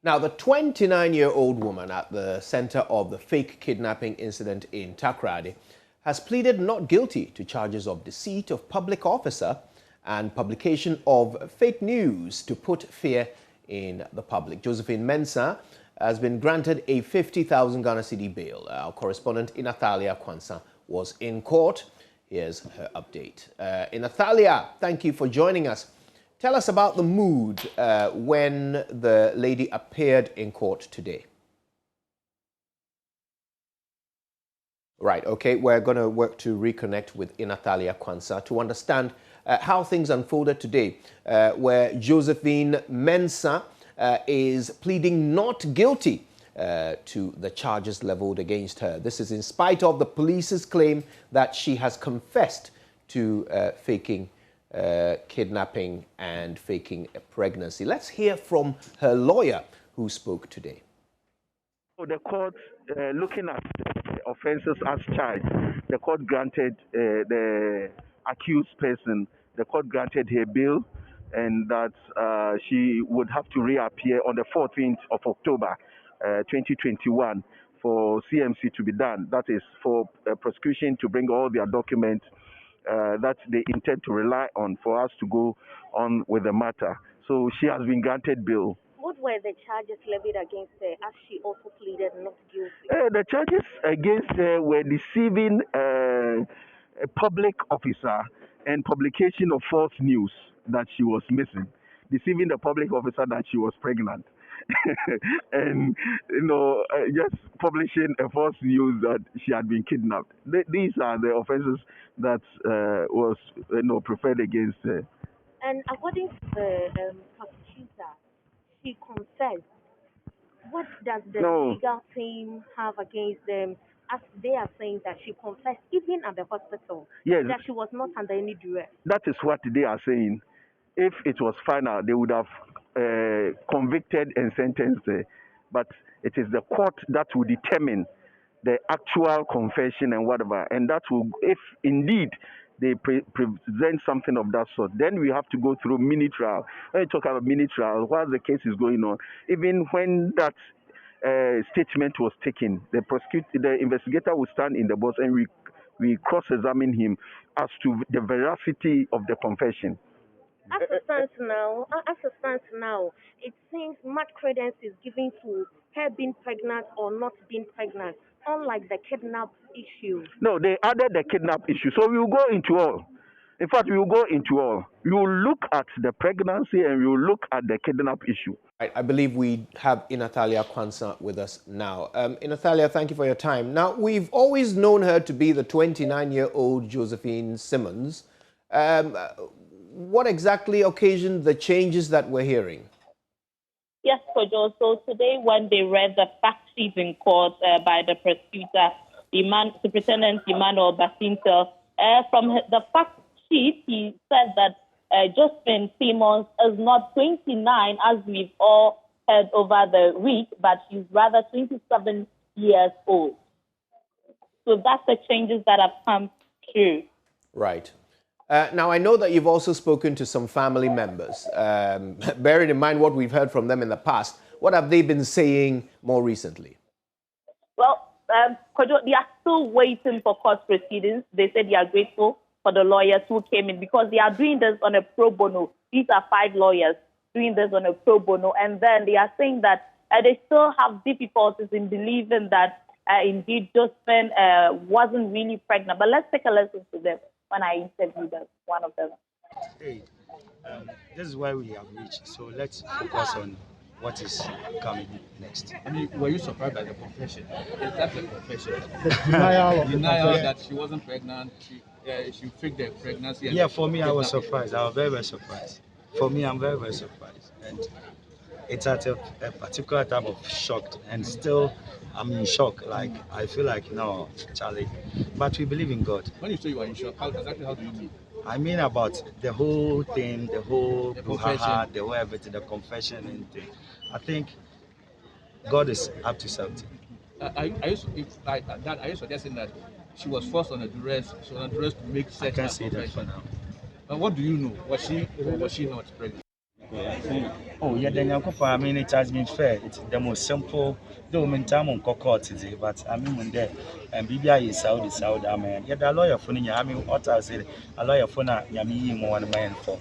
Now, the 29-year-old woman at the center of the fake kidnapping incident in Takoradi has pleaded not guilty to charges of deceit of public officer and publication of fake news to put fear in the public. Josephine Mensah has been granted a 50,000 Ghana cedi bail. Our correspondent Untitled Chapter was in court. Here's her update. Untitled, thank you for joining us. Tell us about the mood when the lady appeared in court today. Right, okay, we're going to work to reconnect with Untitled Chapter to understand how things unfolded today, where Josephine Mensah is pleading not guilty to the charges leveled against her. This is in spite of the police's claim that she has confessed to faking kidnapping and faking a pregnancy. Let's hear from her lawyer who spoke today. The court, looking at the offences as charged, the court granted the accused person, the court granted her bail, and that she would have to reappear on the 14th of October 2021 for CMC to be done. That is for prosecution to bring all their documents that they intend to rely on for us to go on with the matter. So she has been granted bail. What were the charges levied against her as she also pleaded not guilty? The charges against her were deceiving a public officer and publication of false news that she was missing, deceiving the public officer that she was pregnant, and just publishing a false news that she had been kidnapped. These are the offences that was preferred against her. And according to the prosecutor, she confessed. What does the legal team have against them, as they are saying that she confessed even at the hospital? Yes, that she was not under any duress. That is what they are saying. If it was final, they would have convicted and sentenced her. But it is the court that will determine the actual confession and whatever. And that will, if indeed they present something of that sort, then we have to go through mini trial. When you talk about mini trial, while the case is going on, even when that statement was taken, the investigator will stand in the box and we cross-examine him as to the veracity of the confession. As it stands now, it seems much credence is given to her being pregnant or not being pregnant, unlike the kidnap issue. No, they added the kidnap issue. So we will go into all. In fact, we will go into all. We will look at the pregnancy and we will look at the kidnap issue. Right, I believe we have Untitled Chapter with us now. Untitled, thank you for your time. Now, we've always known her to be the 29-year-old Josephine Simmons. What exactly occasioned the changes that we're hearing? Yes, Kojo. So today when they read the fact sheet in court by the prosecutor, Superintendent Emmanuel Basinto, from the fact sheet, he said that Josephine Simmons is not 29, as we've all heard over the week, but she's rather 27 years old. So that's the changes that have come through. Right. Now, I know that you've also spoken to some family members. Bearing in mind what we've heard from them in the past, what have they been saying more recently? Well, they are still waiting for court proceedings. They said they are grateful for the lawyers who came in because they are doing this on a pro bono. These are 5 lawyers doing this on a pro bono. And then they are saying that they still have difficulties in believing that indeed Josephine wasn't really pregnant. But let's take a listen to them when I interviewed them, one of them. Hey, this is where we have reached. So let's focus on what is coming next. I mean, were you surprised by the confession? Is that the confession? Denial that she wasn't pregnant, she faked the pregnancy. Yeah, for me, I was surprised. I was very, very surprised. For me, I'm very, very surprised. And it's at a particular type of shock. And still, I'm in shock. Like, I feel like, no, Charlie. But we believe in God. When you say you are in shock, how do you mean? I mean about the whole thing, the whole confession, the whole everything, the confession and thing. I think God is up to something. Are you suggesting that she was forced on a duress, to make such I can't say that for now. And what do you know? Was she or was she not pregnant? Oh, yeah, then I mean, it has been fair. It's the most simple, though, in time on court today, but I mean, when there, and BBI is Saudi, I mean, yeah, the lawyer for I mean, what I said, a lawyer for now, Yami, one man for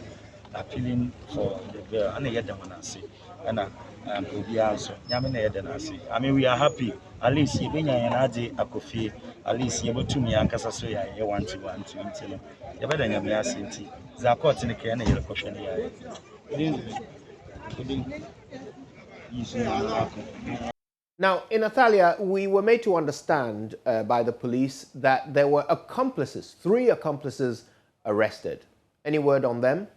appealing for the girl, and I get them when I see, and Obi also, Yamina, then I see. I mean, we are happy, at least, even Yanaji, Akofi, at least, you able to me, and Casasoya, you want to, you better than Yamia Sinti, Zakot in the can, you're a question here. Now, in Natalia, we were made to understand by the police that there were accomplices, 3 accomplices arrested. Any word on them?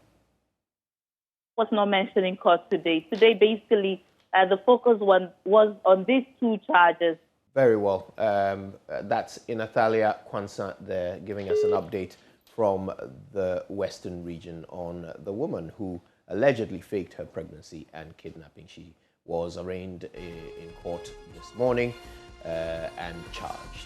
Was not mentioned in court today. Today, basically, the focus was on these 2 charges. Very well. That's Natalia Kwanzaa there giving us an update from the Western region on the woman who allegedly faked her pregnancy and kidnapping. She was arraigned in court this morning and charged.